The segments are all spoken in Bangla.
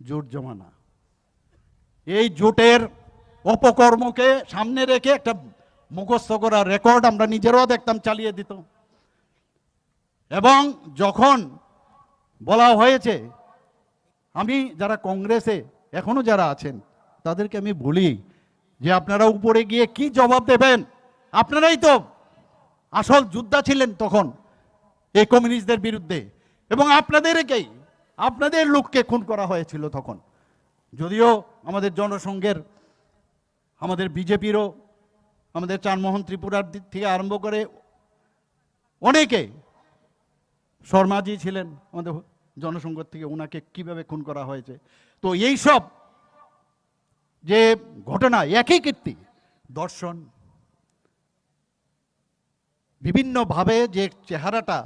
জোট জমানা। এই জোটের অপকর্মকে সামনে রেখে একটা মুখস্থ করা রেকর্ড আমরা নিজেরাও দেখতাম চালিয়ে দিত। এবং যখন বলা হয়েছে, আমি যারা কংগ্রেসে এখনো যারা আছেন তাদেরকে আমি বলি যে আপনারা উপরে গিয়ে কি জবাব দেবেন? আপনারাই তো আসল যোদ্ধা ছিলেন তখন এই কমিউনিস্টদের বিরুদ্ধে, এবং আপনাদের লোককে খুন করা হয়েছিল তখন। যদিও আমাদের জনসংঘের, আমাদের বিজেপিরও, আমাদের চানমোহন ত্রিপুরার দিক থেকে আরম্ভ করে অনেকে, শর্মাজি ছিলেন আমাদের জনসংঘ থেকে, ওনাকে কিভাবে খুন করা হয়েছে। তো এই সব যে ঘটনা, একই কীর্তি, দর্শন, বিভিন্নভাবে যে চেহারাটা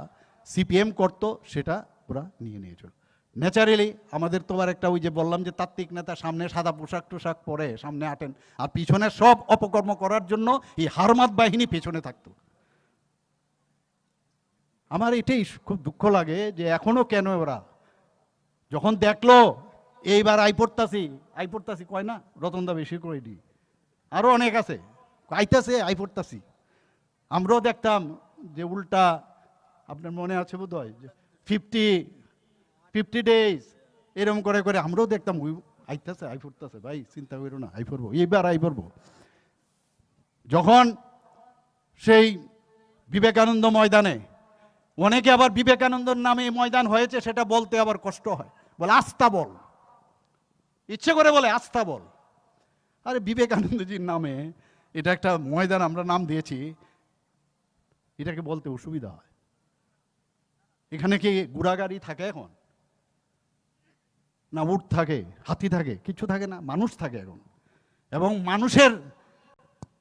সিপিএম করতো সেটা ওরা নিয়ে নিয়েছিল। ন্যাচারালি আমাদের তো আর একটা ওই যে বললাম যে তাত্ত্বিক নেতা, সামনে সাদা পোশাক টোশাক পরে সামনে আটেন, আর পিছনে সব অপকর্ম করার জন্য এই হারমাত বাহিনী পেছনে থাকতো। আমার এটাই খুব দুঃখ লাগে যে এখনো কেন ওরা যখন দেখলো এইবার আই পড়তাছি কয় না, রতনদা বেশি করে দি, আরো অনেক আছে আইতাছে আই পড়তাছি। আমরাও দেখতাম যে উল্টা, আপনার মনে আছে বোধ হয়, 50 ডেজ এরকম করে করে আমরাও দেখতাম আইতাছে আই পড়তাছে, ভাই চিন্তা করো না, আই পড়বো, এইবার আই পড়বো। যখন সেই বিবেকানন্দ ময়দানে, অনেকে আবার বিবেকানন্দর নামে ময়দান হয়েছে সেটা বলতে আবার কষ্ট হয়, বলে আস্থা বল, ইচ্ছে করে বলে আস্থা বল। আরে বিবেকানন্দজির নামে এটা একটা ময়দান আমরা নাম দিয়েছি, এটাকে বলতে অসুবিধা হয়। এখানে কি গুড়াগাড়ি থাকে এখন? না উট থাকে, হাতি থাকে? কিছু থাকে না, মানুষ থাকে এখন। এবং মানুষের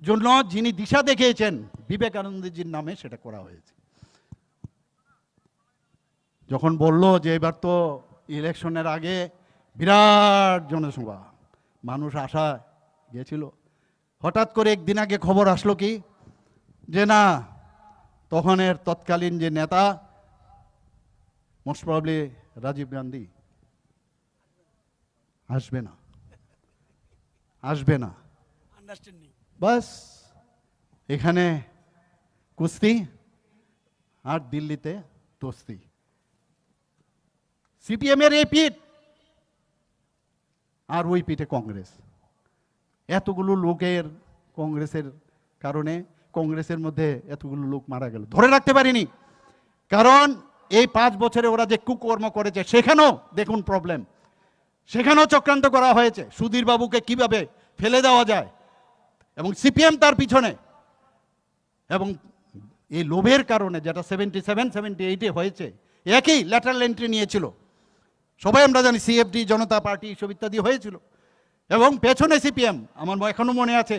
জন্য যিনি দিশা দেখিয়েছেন বিবেকানন্দজির নামে সেটা করা হয়েছে। যখন বলল যে এবার তো ইলেকশনের আগে বিরাট জনসভা, মানুষ আশা গিয়েছিল, হঠাৎ করে একদিন আগে খবর আসলো কি যে না, তখনের তৎকালীন যে নেতা, মোস্ট প্রবাবলি রাজীব গান্ধী, আসবে না। বাস এখানে কুস্তি আর দিল্লিতে তোস্তি। সিপিএম এর এই পিঠ আর ওই পিঠে কংগ্রেস। এতগুলো লোকের কংগ্রেসের কারণে, কংগ্রেসের মধ্যে এতগুলো লোক মারা গেল, ধরে রাখতে পারিনি। কারণ এই 5 বছরে ওরা যে কুকর্ম করেছে সেখানেও দেখুন প্রবলেম, সেখানেও চক্রান্ত করা হয়েছে সুধীর বাবুকে কিভাবে ফেলে দেওয়া যায়, এবং সিপিএম তার পিছনে। এবং এই লোভের কারণে যেটা 77-78 হয়েছে, একই ল্যাটারাল এন্ট্রি নিয়েছিল, সবাই আমরা জানি, সিএফডি, জনতা পার্টি সব ইত্যাদি হয়েছিল, এবং পেছনে সিপিএম। আমার এখনো মনে আছে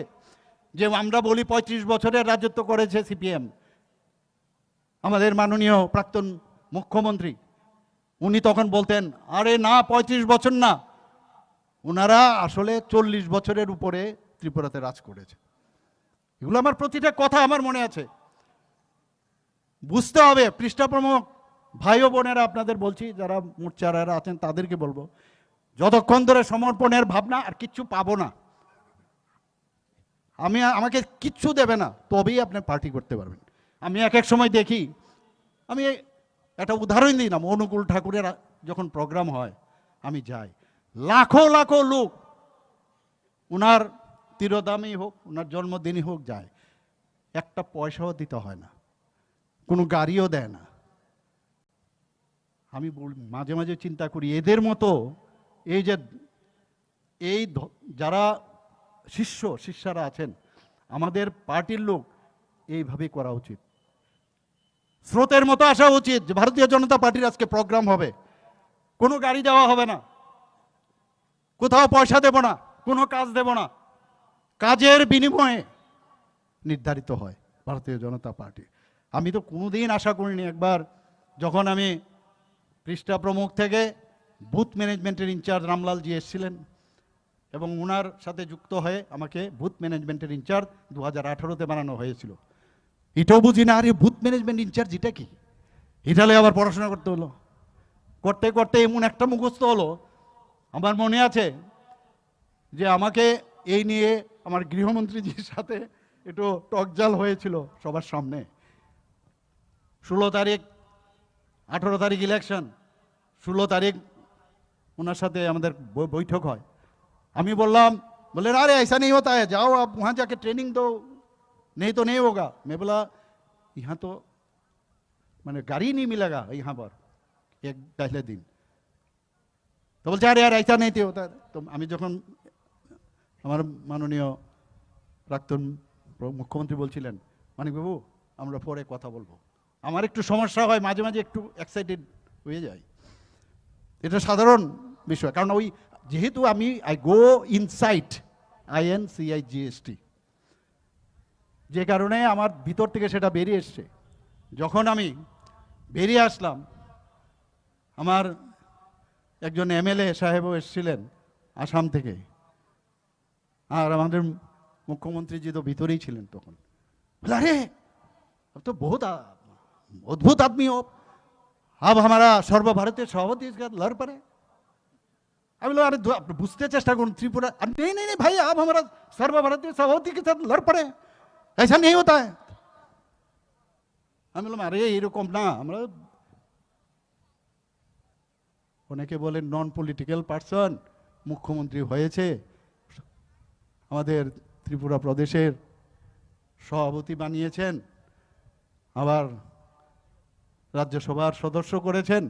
যে আমরা বলি 35 বছরের রাজত্ব করেছে সিপিএম। আমাদের মাননীয় প্রাক্তন মুখ্যমন্ত্রী উনি তখন বলতেন, আরে না 35 বছর না, ওনারা আসলে 40 বছরের উপরে ত্রিপুরাতে রাজ করেছে। এগুলো আমার প্রতিটা কথা আমার মনে আছে। বুঝতে হবে, পৃষ্ঠা প্রমুখ ভাই ও বোনেরা আপনাদের বলছি, যারা মোর্চারা আছেন তাদেরকে বলবো, যতক্ষণ ধরে সমর্পণের ভাবনা, আর কিচ্ছু পাবো না, আমাকে কিচ্ছু দেবে না, তবেই আপনি পার্টি করতে পারবেন। আমি এক সময় দেখি, আমি একটা উদাহরণ দিই না, অনুকূল ঠাকুরের যখন প্রোগ্রাম হয় আমি যাই, লাখো লাখো লোক, ওনার তিরোধামই হোক, ওনার জন্মদিনই হোক, যায়, একটা পয়সাও দিতে হয় না, কোনো গাড়িও দেয় না। আমি মাঝে মাঝে চিন্তা করি, এদের মতো এই যে যারা শিষ্যরা আছেন, আমাদের পার্টির লোক এইভাবে করা উচিত। স্রোতের মতো আসা উচিত যে ভারতীয় জনতা পার্টির আজকে প্রোগ্রাম হবে, কোনো গাড়ি দেওয়া হবে না, কোথাও পয়সা দেব না, কোনো কাজ দেব না, কাজের বিনিময়ে নির্ধারিত হয় ভারতীয় জনতা পার্টি। আমি তো কোনোদিন আশা করিনি, একবার যখন আমি পৃষ্ঠা প্রমুখ থেকে বুথ ম্যানেজমেন্টের ইনচার্জ রামলালজি এসেছিলেন, এবং ওনার সাথে যুক্ত হয়ে আমাকে বুথ ম্যানেজমেন্টের ইনচার্জ 2018-তে বানানো হয়েছিল। এটাও বুঝি না, আরে বুথ ম্যানেজমেন্ট ইনচার্জ এটা কি, এটালে আবার পড়াশোনা করতে হলো, করতে করতে এমন একটা মুখস্থ হলো আমার মনে আছে যে আমাকে এই নিয়ে আমার গৃহমন্ত্রীজির সাথে একটু টকজাল হয়েছিল সবার সামনে। 16 তারিখ 18 তারিখ ইলেকশন, 16 তারিখ ওনার সাথে আমাদের বৈঠক হয়। আমি বললাম, बोले अरे ऐसा नहीं होता है, जाओ आप वहाँ जाके ट्रेनिंग दो, नहीं तो नहीं होगा। मैं बोला यहाँ तो मैंने गाड़ी नहीं मिलेगा यहाँ पर एक पहले दिन। तो बोलते अरे यार ऐसा नहीं होता। तो আমি যখন আমার মাননীয় প্রাক্তন মুখ্যমন্ত্রী বলছিলেন, মানিকবাবু আমরা পরে কথা বলবো, আমার একটু সমস্যা হয় মাঝে মাঝে, একটু এক্সাইটেড হয়ে যায়, এটা সাধারণ বিষয়। কারণ ওই যেহেতু আমি আই গো ইনসাইট INCIGST, যে কারণে আমার ভিতর থেকে সেটা বেরিয়ে এসছে। যখন আমি বেরিয়ে আসলাম, আমার একজন MLA সাহেবও এসেছিলেন আসাম থেকে, আর আমাদের মুখ্যমন্ত্রীজি তো ভিতরেই ছিলেন তখন। বলে अरे अब तो बहुत अद्भुत आदमी हो, अब हमारा सर्वभारतीय सभापति लड़ पड़े। আমি বললাম, আরে বুঝতে চেষ্টা করুন, ত্রিপুরা नहीं नहीं नहीं भाई, आप हमारा सर्वभारतीय सभापति के साथ लड़ पड़े, ऐसा नहीं होता है। আমি বললাম আরে এরকম না, আমরা অনেকে বলেন নন পলিটিক্যাল পার্সন মুখ্যমন্ত্রী হয়েছে, আমাদের ত্রিপুরা প্রদেশের সভাপতি বানিয়েছেন, আবার রাজ্যসভার সদস্য করেছেন,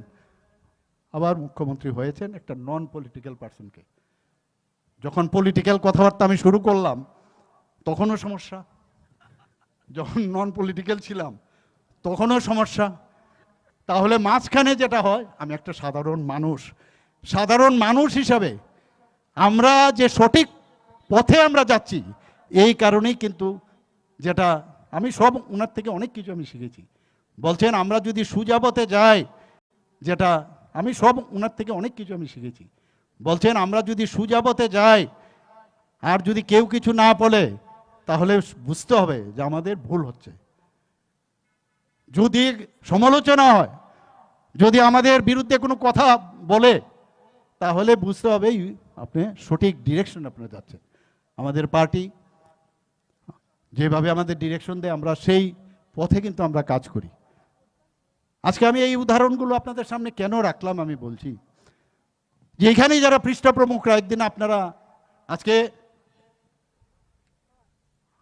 আবার মুখ্যমন্ত্রী হয়েছেন একটা নন পলিটিক্যাল পার্সনকে। যখন পলিটিক্যাল কথাবার্তা আমি শুরু করলাম তখনও সমস্যা, যখন নন পলিটিক্যাল ছিলাম তখনও সমস্যা। তাহলে মাঝখানে যেটা হয়, আমি একটা সাধারণ মানুষ হিসাবে আমরা যে সঠিক পথে আমরা যাচ্ছি, এই কারণেই কিন্তু যেটা আমি সব ওনার থেকে অনেক কিছু আমি শিখেছি। বলছেন আমরা যদি সোজা পথে যাই, যেটা আমি সব ওনার থেকে অনেক কিছু আমি শিখেছি। বলছেন আমরা যদি সোজা পথে যাই আর যদি কেউ কিছু না বলে, তাহলে বুঝতে হবে যে আমাদের ভুল হচ্ছে। যদি সমালোচনা হয়, যদি আমাদের বিরুদ্ধে কোনো কথা বলে, তাহলে বুঝতে হবে আপনি সঠিক ডিরেকশন আপনারা যাচ্ছেন। আমাদের পার্টি যেভাবে আমাদের ডিরেকশন দেয়, আমরা সেই পথে কিন্তু আমরা কাজ করি। আজকে আমি এই উদাহরণগুলো আপনাদের সামনে কেন রাখলাম আমি বলছি, যে এখানেই যারা পৃষ্ঠ প্রমুখরা, একদিন আপনারা আজকে,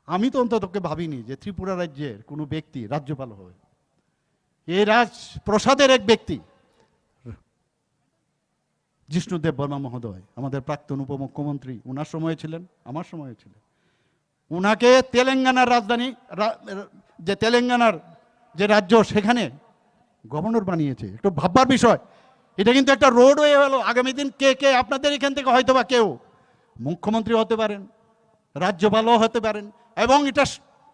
আমি তো অন্ততকে ভাবিনি যে ত্রিপুরা রাজ্যের কোনো ব্যক্তি রাজ্যপাল হবে। এই রাজপ্রসাদের এক ব্যক্তি জিষ্ণুদেব বর্মা মহোদয়, আমাদের প্রাক্তন উপমুখ্যমন্ত্রী, ওনার সময়ে ছিলেন, আমার সময়ে ছিলেন। ওনাকে তেলেঙ্গানার রাজধানী, যে তেলেঙ্গানার যে রাজ্য, সেখানে গভর্নর বানিয়েছে। একটু ভাববার বিষয়, এটা কিন্তু একটা রোডওয়ে হলো। আগামী দিন কে আপনাদের এখান থেকে হয়তো বা কেউ মুখ্যমন্ত্রী হতে পারেন, রাজ্যপালও হতে পারেন। এবং এটা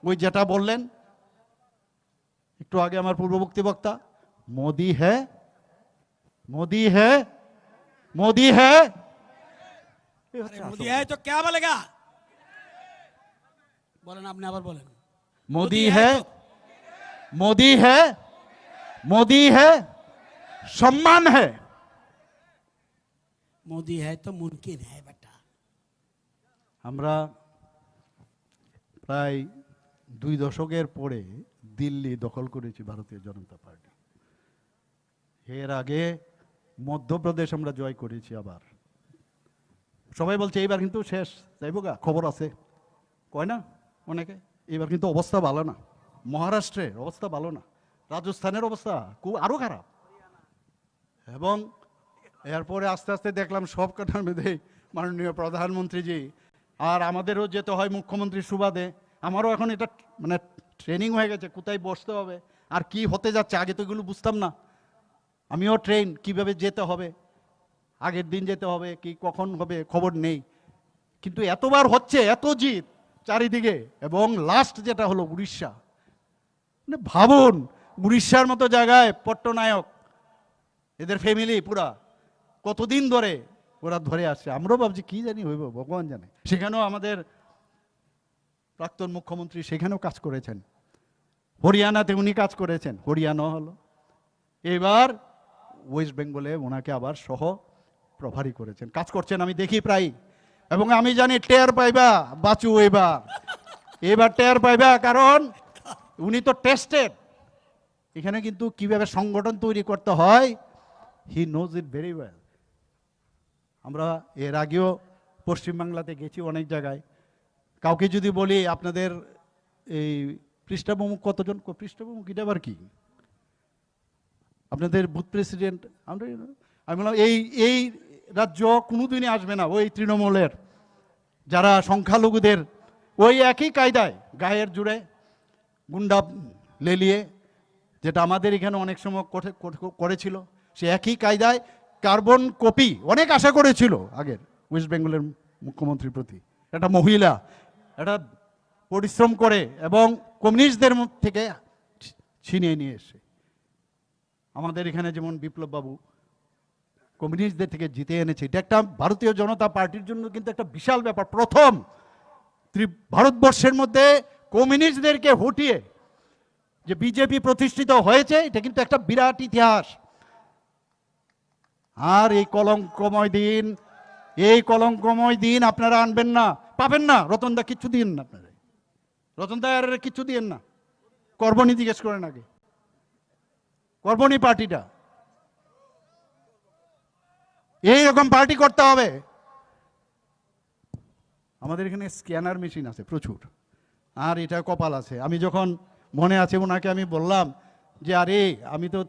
ওই যেটা বললেন একটু আগে আমার পূর্ববর্তী বক্তা, মোদি হ্যাঁ মোদি হ্যাঁ মোদি হ্যাঁ, মোদি হ্যাঁ তো क्या বলেগা, বলেন আপনি আবার বলেন। मोदी है, मोदी है, मोदी है, सम्मान है। मोदी है तो मुमकिन है बेटा। আমরা প্রায় 2 দশকের পরে দিল্লি দখল করেছি ভারতীয় জনতা পার্টি। এর আগে মধ্যপ্রদেশ আমরা জয় করেছি। আবার সবাই বলছে এইবার কিন্তু শেষ, যাইব গা, খবর আছে কয় না অনেকে। এবার কিন্তু অবস্থা ভালো না, মহারাষ্ট্রের অবস্থা ভালো না, রাজস্থানের অবস্থা খুব আরো খারাপ। এবং এরপরে আস্তে আস্তে দেখলাম সব কটার মধ্যে মাননীয় প্রধানমন্ত্রীজি, আর আমাদেরও যেতে হয় মুখ্যমন্ত্রীর সুবাদে। আমারও এখন এটা মানে ট্রেনিং হয়ে গেছে, কোথায় বসতে হবে আর কি হতে যাচ্ছে। আগে তো এগুলো বুঝতাম না, আমিও ট্রেন কিভাবে যেতে হবে, আগের দিন যেতে হবে কি কখন হবে খবর নেই। কিন্তু এতবার হচ্ছে, এত জিত চারিদিকে। এবং লাস্ট যেটা হলো উড়িষ্যা, মানে ভাবুন, উড়িষ্যার মতো জায়গায় পট্টনায়ক, এদের ফ্যামিলি পুরা কতদিন ধরে ওরা ধরে আসছে। আমরাও ভাবছি কি জানি হইব, ভগবান জানে। সেখানেও আমাদের প্রাক্তন মুখ্যমন্ত্রী সেখানেও কাজ করেছেন, হরিয়ানাতে উনি কাজ করেছেন, হরিয়ানা হলো। এবার ওয়েস্ট বেঙ্গলে ওনাকে আবার সহ প্রভারী করেছেন, কাজ করছেন, আমি দেখি প্রায়। এবং আমি জানি টের পাইবা বাঁচু এবার টের পাইবা, কারণ উনি তো টেস্টেড। এখানে কিন্তু কিভাবে সংগঠন তৈরি করতে হয়, he knows it very well. আমরা এর আগেও পশ্চিমবাংলাতে গেছি অনেক জায়গায়। কাউকে যদি বলি আপনাদের এই পৃষ্ঠাপ্রমুখ কতজন, পৃষ্ঠাপ্রমুখ এটা আবার কি, আপনাদের বুথ প্রেসিডেন্ট, আমি বললাম এই রাজ্য কোনোদিনই আসবে না ওই তৃণমূলের যারা সংখ্যালঘুদের ওই একই কায়দায় গায়ের জুড়ে গুন্ডা লেলিয়ে, যেটা আমাদের এখানে অনেক সময় করেছিল, সে একই কায়দায় কার্বন কপি অনেক আশা করেছিল আগের ওয়েস্ট বেঙ্গলের মুখ্যমন্ত্রীর প্রতি। একটা মহিলা একটা পরিশ্রম করে এবং কমিউনিস্টদের থেকে ছিনিয়ে নিয়ে এসে আমাদের এখানে যেমন বিপ্লব বাবু কমিউনিস্টদের থেকে জিতে এনেছে। এটা একটা ভারতীয় জনতা পার্টির জন্য কিন্তু একটা বিশাল ব্যাপার। প্রথম ভারতবর্ষের মধ্যে কমিউনিস্টদেরকে হটিয়ে যে বিজেপি প্রতিষ্ঠিত হয়েছে, এটা কিন্তু একটা বিরাট ইতিহাস। আর এই কলঙ্কময় দিন আপনারা আনবেন না, পাবেন না। রতনদা কিচ্ছু দিন না, আপনারা রতনদা আর কিচ্ছু দিয়েন না। করবনি জিজ্ঞেস করেন আগে, করবনি পার্টিটা এইরকম পার্টি করতে হবে। আমাদের এখানে স্ক্যানার মেশিন আছে প্রচুর, আর এটা কপাল আছে। আমি যখন মনে আছে ওনাকে আমি বললাম যে আরে আমি তো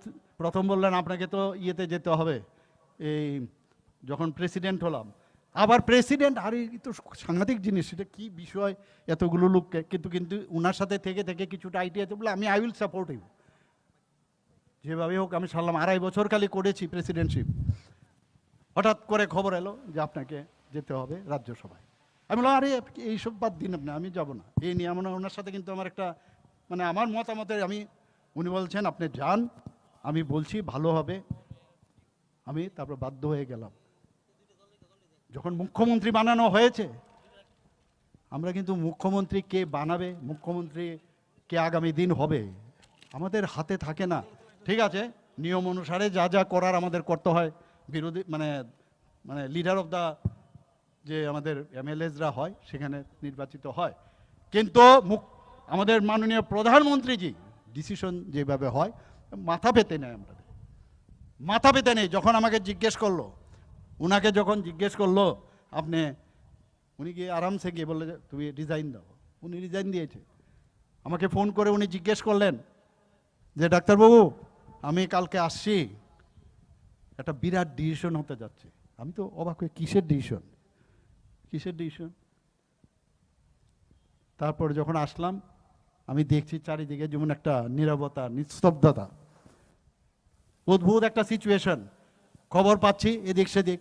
প্রথম বললেন আপনাকে তো ইয়েতে যেতে হবে, এই যখন প্রেসিডেন্ট হলাম, আবার প্রেসিডেন্ট, আরে তো সাংঘাতিক জিনিস, সেটা কি বিষয় এতগুলো লোককে, কিন্তু উনার সাথে থেকে থেকে কিছুটা আইডিয়া বলে আমি আই উইল সাপোর্ট ইউ যেভাবে হোক। আমি সারলাম 2.5 বছর খালি করেছি প্রেসিডেন্টশিপ। হঠাৎ করে খবর এলো যে আপনাকে যেতে হবে রাজ্যসভায়। আমি বললাম আরে এইসব বাদ দিন আপনি, আমি যাব না। এই নিয়ে ওনার সাথে কিন্তু আমার একটা মানে আমার মতামতের উনি বলছেন আপনি যান, আমি বলছি ভালো হবে। আমি তারপর বাধ্য হয়ে গেলাম। যখন মুখ্যমন্ত্রী বানানো হয়েছে, আমরা কিন্তু মুখ্যমন্ত্রী কে বানাবে, মুখ্যমন্ত্রী কে আগামী দিন হবে আমাদের হাতে থাকে না। ঠিক আছে, নিয়ম অনুসারে যা যা করার আমাদের করতে হয়, বিরোধী মানে লিডার অফ দ্য যে আমাদের এমএলএসরা হয় সেখানে নির্বাচিত হয়, কিন্তু আমাদের মাননীয় প্রধানমন্ত্রীজি ডিসিশন যেভাবে হয় মাথা পেতে নেয়, আমরা মাথা পেতে নেই। যখন আমাকে জিজ্ঞেস করলো, উনাকে যখন জিজ্ঞেস করলো আপনি, উনি গিয়ে আরামসে গিয়ে বললে যে তুমি রিজাইন দাও। উনি রিজাইন দিয়েছে। আমাকে ফোন করে উনি জিজ্ঞেস করলেন যে ডাক্তারবাবু আমি কালকে আসছি, একটা বিরাট ডিসিশন হতে যাচ্ছে। আমি তো অবাক হয়ে কিসের ডিসিশন। তারপর যখন আসলাম আমি দেখছি চারিদিকে যেমন একটা নীরবতা, নিস্তব্ধতা, অদ্ভুত একটা সিচুয়েশন। খবর পাচ্ছি এদিক সেদিক।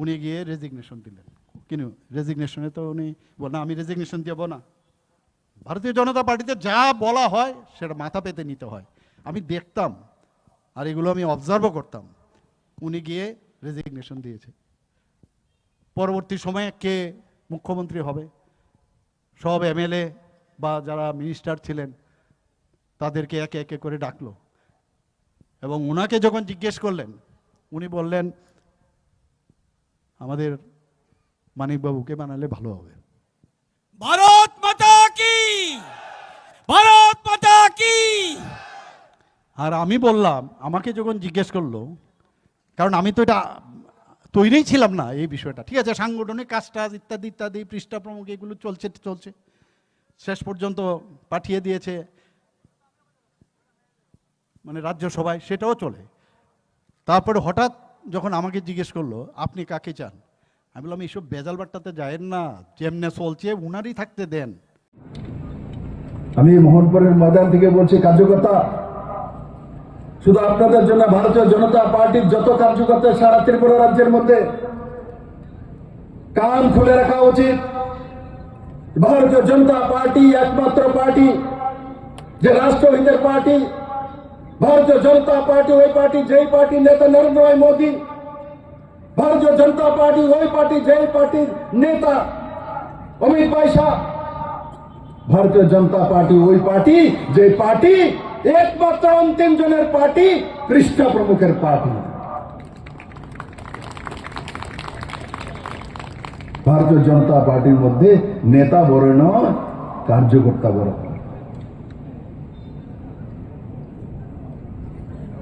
উনি গিয়ে রেজিগনেশন দিলেন। কিন্তু রেজিগনেশনে তো উনি বল না আমি রেজিগনেশন দেব না। ভারতীয় জনতা পার্টিতে যা বলা হয় সেটা মাথা পেতে নিতে হয়। আমি দেখতাম আর এগুলো আমি অবজার্ভও করতাম। উনি গিয়ে রেজিগনেশন দিয়েছে। পরবর্তী সময়ে কে মুখ্যমন্ত্রী হবে, সব এমএলএ বা যারা মিনিস্টার ছিলেন তাদেরকে একে একে করে ডাকলো এবং ওনাকে যখন জিজ্ঞেস করলেন উনি বললেন আমাদের মানিকবাবুকে বানালে ভালো হবে। ভারত মাতা কি, ভারত মাতা কি। আর আমি বললাম, আমাকে যখন জিজ্ঞেস করলো, কারণ আমি তো এটা তৈরিই ছিলাম না এই বিষয়টা, ঠিক আছে, সাংগঠনিক কাজটা ইত্যাদি ইত্যাদি পৃষ্ঠা প্রমুখ এগুলো চলছে শেষ পর্যন্ত পাঠিয়ে দিয়েছে মানে রাজ্যসভায়, সেটাও চলে। তারপরে হঠাৎ যখন আমাকে জিজ্ঞেস করলো আপনি কাকে চান, আমি বললাম এইসব বেজাল বাট্টাতে যায়েন না, যেমনে চলছে উনারই থাকতে দেন। আমি মোহনপুরের ময়দান থেকে বলছি কার্যকর্তা, শুধু আপনাদের জন্য ভারতীয় জনতা পার্টির যত কার্যকর্তা সারা ত্রিপুরা রাজ্যের মধ্যে কান খুলে রাখা উচিত। ভারতীয় জনতা পার্টি একমাত্র পার্টি যে রাষ্ট্রহিতের পার্টি। ভারতীয় জনতা পার্টি ওই পার্টি যেই পার্টি নেতা নরেন্দ্র ভাই মোদী। ভারতীয় জনতা পার্টি ওই পার্টি যেই পার্টির নেতা অমিত ভাই শাহ। ভারতীয় জনতা পার্টি ওই পার্টি যে পার্টি একমাত্র অন্তিম জনের পার্টি পৃষ্ঠা প্রমুখের পার্টি। ভারতীয় জনতা পার্টির মধ্যে নেতা বড় নয়, কার্যকর্তা বড়।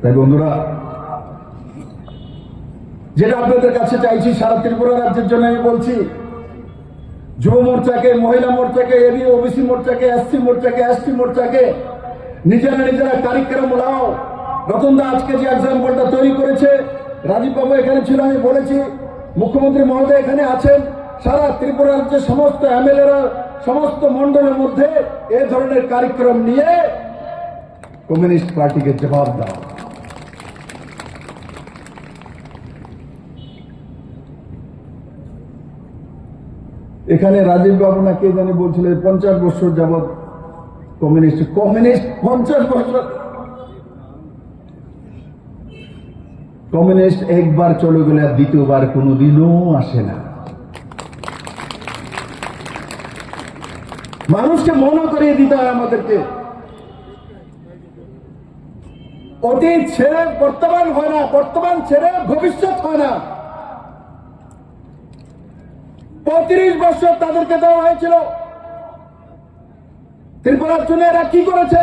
তাই বন্ধুরা, যেটা আপনাদের কাছে চাইছি, সারা ত্রিপুরা রাজ্যের জন্য আমি বলছি, যুব মোর্চাকে, মহিলা মোর্চাকে, এবি ওবিসি মোর্চাকে, এসসি মোর্চাকে, এসটি মোর্চাকে নিজেরা কারিক্রম লাও। রতনদা আজকে যে এক্সাম্পলটা তৈরি করেছে, রাজীব বাবু এখানে ছিল, আমি বলেছি, মুখ্যমন্ত্রী মহোদয় এখানে আছেন, সারা ত্রিপুরা রাজ্যের সমস্ত এমএলএরা সমস্ত মন্ডলের মধ্যে এই ধরনের কারিক্রম নিয়ে কমিউনিস্ট পার্টিকে জবাব দাও। এখানে রাজীব বাবু না কে জানি বলছিল 50 বছর যাবৎ কমিউনিস্ট 50 বছর। কমিউনিস্ট একবার চলে গেলে আর দ্বিতীয়বার কোনোদিনও আসে না। মানুষকে মনে করিয়ে দিতে হয় আমাদেরকে, অতীত ছেড়ে বর্তমান হয় না, বর্তমান ছেড়ে ভবিষ্যৎ হয় না। 35 বছর তাদেরকে দেওয়া হয়েছিল। ত্রিপুরার জন্য এরা কি করেছে,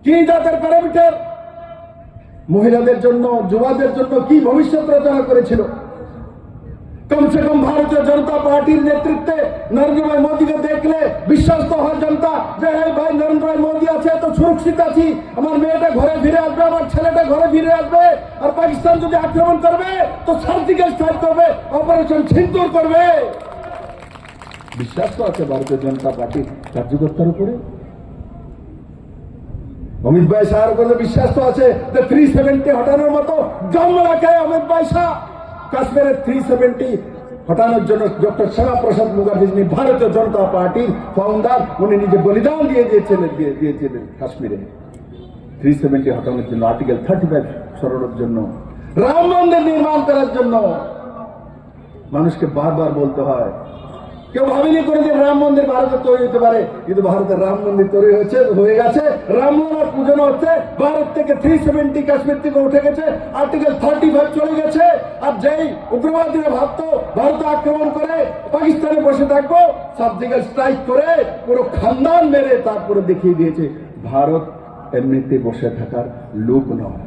কি তাদের প্যারামিটার, মহিলাদের জন্য, যুবাদের জন্য কি ভবিষ্যৎ রচনা করেছিল। কমসে কম ভারতীয় জনতা পার্টির নেতৃত্বে নরেন্দ্র ভাই মোদীকে দেখলে বিশ্বাস তো হয় জনতা যে এই ভাই নরেন্দ্র ভাই মোদী আছে তো সুরক্ষিত আছি, আমার মেয়েটা ঘরে ফিরে আসবে, আমার ছেলেটা ঘরে ফিরে আসবে। আর পাকিস্তান যদি আক্রমণ করবে তো সার্জিক্যাল স্ট্রাইক করবে, অপারেশন সিন্দুর করবে। বিশ্বাস তো আছে ভারতীয় জনতা পার্টির কার্যকর্তার উপরে। অমিত ভাই শাহর উপরে বিশ্বাস তো আছে যে 370 হটানোর মতো দম রাখে অমিত ভাই শাহ। কাশ্মীরের 370 হটানোর জন্য ডক্টর শ্যামা প্রসাদ মুখার্জি, যিনি ভারতীয় জনতা পার্টির ফাউন্ডার, উনি নিজে বলিদান দিয়েছিলেন কাশ্মীরে 370 হটানোর জন্য, আর্টিকেল 35 সরানোর জন্য, রাম মন্দির নির্মাণ করার জন্য। মানুষকে বারবার বলতে হয়, কেউ ভাবেনি কোনদিন রাম মন্দির ভারতে তৈরি হতে পারে, কিন্তু ভারতের রাম মন্দির তৈরি হয়ে গেছে, রামলালার পূজন হচ্ছে। ভারত থেকে 370 কাশ্মীর থেকে উঠে গেছে, আর্টিকেল 35 চলে গেছে। আর যেই উগ্রবাদীরা ভাবতো ভারতে আক্রমণ করে পাকিস্তানে বসে থাকবো, সার্জিক্যাল স্ট্রাইক করে পুরো খানদান মেরে তারপরে দেখিয়ে দিয়েছে ভারত এমনিতে বসে থাকার লোক নয়,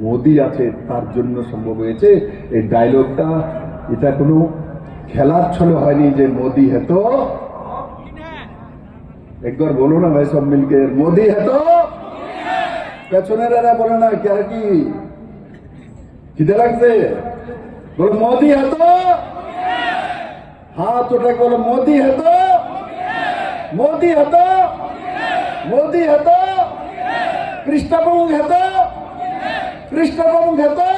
মোদী আছে তার জন্য সম্ভব হয়েছে। এই ডায়লগটা এটা কোনো খেলার ছলে হয়নি যে মোদী হেতো, একবার বলো না ভাই সব মিলকে, মোদী হেতো। পেছনের এরা বলে না কি খিদে লাগছে, বলো মোদী হেতো, হাত ওটা বলো মোদী হেতো, মোদী হেতো, মোদী হেতো, কৃষ্ণপ্রভু হেতো, কৃষ্ণপ্রভু হেতো।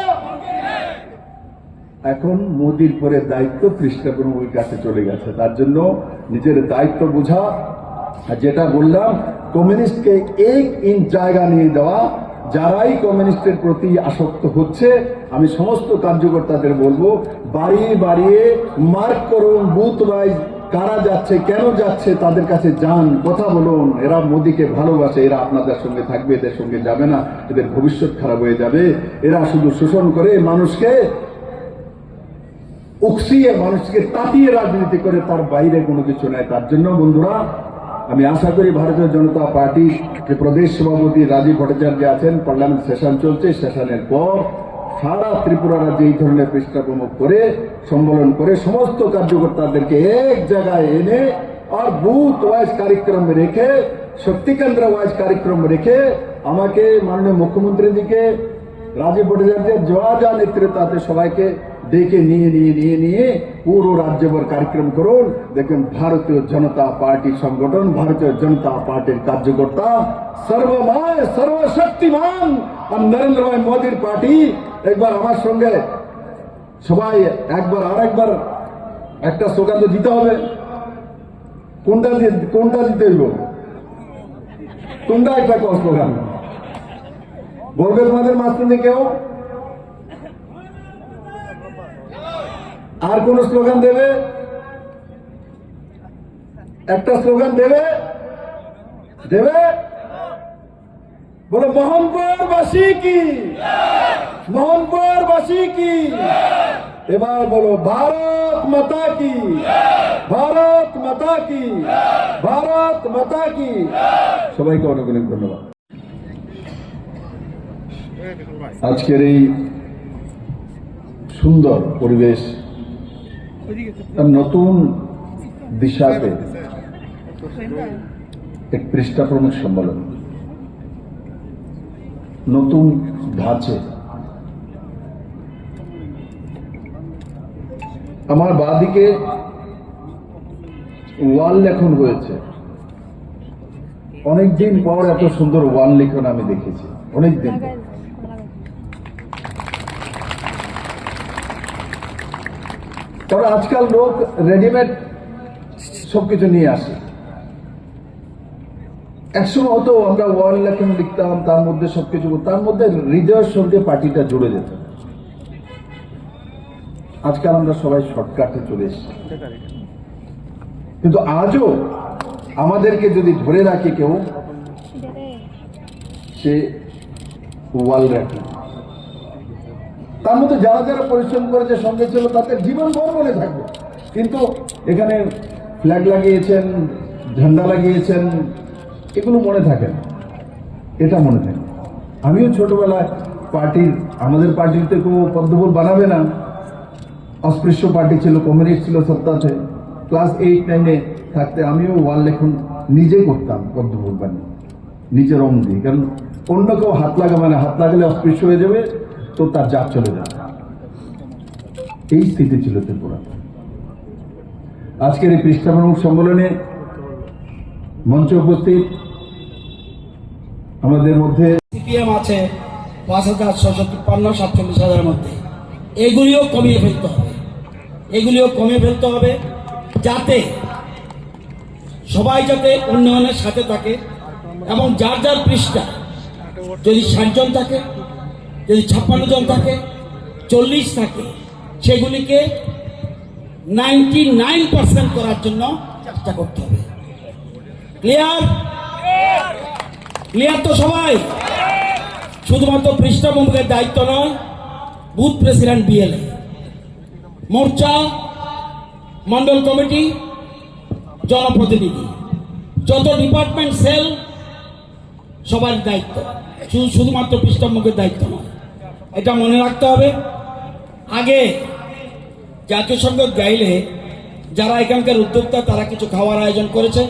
এখন মোদির পরে দায়িত্ব কৃষ্ণপ্রভুর কাছে চলে গেছে, তার জন্য নিজের দায়িত্ব বোঝা। আর যেটা বললাম, কমিউনিস্টকে 1 ইঞ্চ জায়গা নিয়ে দেওয়া। যারাই কমিউনিস্টের প্রতি আসক্ত হচ্ছে, আমি সমস্ত কার্যকর্তাদের বলবো, বাড়িয়ে বাড়িয়ে মার্ক করুন, বুথ ওয়াইজ কারা যাচ্ছে, কেন যাচ্ছে, তাদের কাছে যান, কথা বলুন। এরা মোদীকে ভালোবাসে, এরা আপনাদের সঙ্গে থাকবে, এদের সঙ্গে যাবে না, এদের ভবিষ্যৎ খারাপ হয়ে যাবে। এরা শুধু শোষণ করে মানুষকে উকসিয়ে, মানুষকে তাতিয়ে রাজনীতি করে, তার বাইরে কোনো কিছু নেই। তার জন্য বন্ধুরা, আমি আশা করি ভারতীয় জনতা পার্টির যে প্রদেশ সভাপতি রাজীব ভট্টাচার্য আছেন, পার্লামেন্ট সেশন চলছে, সেশনের পর সারা ত্রিপুরা রাজ্যে এই ধরনের পৃষ্ঠাপ্রমুখ করে, সম্মেলন করে সমস্ত কার্যকর্তাদেরকে এক জায়গায় এনে আর বুথ ওয়াইজ কার্যক্রম রেখে, শক্তি কেন্দ্র ওয়াইজ কার্যক্রম রেখে, আমাকে মাননীয় মুখ্যমন্ত্রীজিকে, রাজীব ভট্টাচার্যের যা নেতৃত্বে সবাইকে ডেকে নিয়ে পুরো রাজ্যভর কার্যক্রম করুন। দেখুন, ভারতীয় জনতা পার্টি সংগঠন, ভারতীয় জনতা পার্টির কার্যকর্তা সর্বময় সর্বশক্তিমান আর নরেন্দ্র ভাই মোদীর পার্টি। একবার আমার সঙ্গে সবাই একবার আরেকবার একটা স্লোগান তো দিতে হবে। কোনটা দিতে হইব, কোনটা একটা স্লোগান বলবে তোমাদের মাঝখানে কেউ? আর কোন স্লোগান দেবে? একটা স্লোগান দেবে? বলো মোহনপুর বাসী কি, মোহনপুর বাসী কি। এবার বলো ভারত মাতা কি, ভারত মাতা কি, ভারত মাতা কি। সবাইকে অনেক অনেক ধন্যবাদ। আজকের এই সুন্দর পরিবেশ নতুন দিশাতে এক পৃষ্ঠা প্রমুখ সম্মেলন, নতুন ধাঁচে। আমার বাঁদিকে ওয়াল লেখন হয়েছে, অনেকদিন পর এত সুন্দর ওয়াল লেখন আমি দেখেছি, অনেকদিন পর। কারণ আজকাল লোক রেডিমেড সবকিছু নিয়ে আসে। একসময় হতো আমরা ওয়াল লেখন লিখতাম, তার মধ্যে সবকিছু, তার মধ্যে হৃদয়ের সঙ্গে পার্টিটা জুড়ে যেত। আজকাল আমরা সবাই শর্টকাটে চলে এসেছি, কিন্তু আজও আমাদেরকে যদি ধরে রাখে কেউ, সে ওয়াল রাখে। তার মধ্যে যারা যারা পরিশ্রম করেছে, সঙ্গে ছিল, তাদের জীবন ভর মনে থাকবে। কিন্তু এখানে ফ্ল্যাগ লাগিয়েছেন, ঝান্ডা লাগিয়েছেন, এগুলো মনে থাকে না, এটা মনে থাকে। আমিও ছোটবেলায় আমাদের পার্টিতে কেউ পদ্মফুল বানাবে না, অস্পৃশ্য পার্টি ছিল, কমিউনিস্ট ছিল সত্তাতে। ক্লাস 8-9-এ থাকতে আমিও ওয়াল লেখন নিজে করতাম, পদ্মফুল বানিয়ে নিজে রং দিয়ে। কারণ অন্য কেউ হাত লাগাবে না, হাত লাগালে অস্পৃশ্য হয়ে যাবে, তো তার জাত চলে যাবে। এই স্থিতি ছিল ত্রিপুরা। আজকের এই পৃষ্ঠা প্রমুখ সম্মেলনে মঞ্চে উপস্থিত আমাদের মধ্যে সিপিএম আছে 5,653-47,000 মধ্যে। এগুলিও কমিয়ে ফেলতে হবে, এগুলিও কমিয়ে ফেলতে হবে, যাতে সবাই যাতে উন্নয়নের সাথে থাকে। এবং যার যার পৃষ্ঠা যদি 60 জন থাকে, যদি 56 জন থাকে, 40 থাকে, সেগুলিকে 99% করার জন্য চেষ্টা করতে হবে। ক্লিয়ার? ক্লিয়ার তো সবাই? শুধুমাত্র পৃষ্ঠা প্রমুখের দায়িত্ব নয়, বুথ প্রেসিডেন্ট, বিএলএ, মোর্চা, মন্ডল কমিটি, জনপ্রতিনিধি, যত ডিপার্টমেন্ট সেল, সবার দায়িত্ব, শুধুমাত্র পৃষ্ঠা প্রমুখের দায়িত্ব নয়। এটা মনে রাখতে হবে। আগে জাতীয় সংগীত গাইলে যারা এখানকার উদ্যোক্তা, তারা কিছু খাওয়ার আয়োজন করেছে,